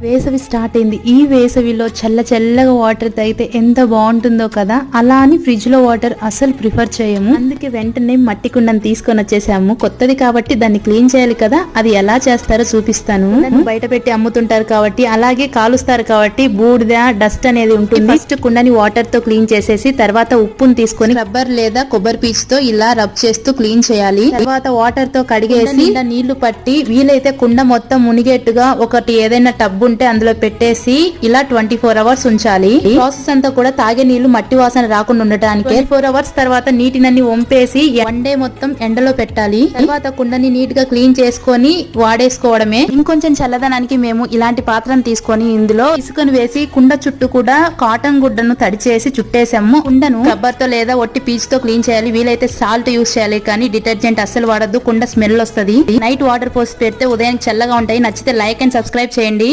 వేసవి స్టార్ట్ అయింది. ఈ వేసవిలో చల్లగా వాటర్ తాగితే ఎంత బాగుంటుందో కదా. అలా అని ఫ్రిడ్జ్ లో వాటర్ అసలు ప్రిఫర్ చేయము. అందుకే వెంటనే మట్టి కుండను తీసుకొని వచ్చేసాము. కొత్తది కాబట్టి దాన్ని క్లీన్ చేయాలి కదా. అది ఎలా చేస్తారో చూపిస్తాను. బయట పెట్టి అమ్ముతుంటారు కాబట్టి, అలాగే కాలుస్తారు కాబట్టి బూడిద డస్ట్ అనేది ఉంటుంది. ఫస్ట్ కుండని వాటర్ తో క్లీన్ చేసేసి తర్వాత ఉప్పును తీసుకొని రబ్బర్ లేదా కొబ్బరి పీచు తో ఇలా రబ్ చేస్తూ క్లీన్ చేయాలి. తర్వాత వాటర్ తో కడిగేసి నీళ్లు పట్టి వీలైతే కుండ మొత్తం మునిగేట్టుగా ఒకటి ఏదైనా టబ్ ఉంటే అందులో పెట్టేసి ఇలా 24 అవర్స్ ఉంచాలి. ప్రాసెస్ అంతా కూడా తాగే నీళ్లు మట్టి వాసన రాకుండా ఉండటానికి. 24 అవర్స్ తర్వాత నీటినన్ని వంపేసి 1 డే మొత్తం ఎండలో పెట్టాలి. తర్వాత కుండని నీట్ గా క్లీన్ చేసుకొని వాడేసుకోవడమే. ఇంకొంచెం చల్లదనానికి మేము ఇలాంటి పాత్రను తీసుకొని ఇందులో ఇసుకను వేసి కుండ చుట్టూ కూడా కాటన్ గుడ్డను తడిచేసి చుట్టేసాము. కుండను రబ్బర్ తో లేదా ఒట్టి పీచ్ తో క్లీన్ చేయాలి. వీలైతే సాల్ట్ యూస్ చేయాలి, కానీ డిటర్జెంట్ అస్సలు వాడద్దు. కుండ స్మెల్ వస్తుంది. నైట్ వాటర్ పోసి పెడితే ఉదయానికి చల్లగా ఉంటాయి. నచ్చితే లైక్ అండ్ సబ్స్క్రైబ్ చేయండి.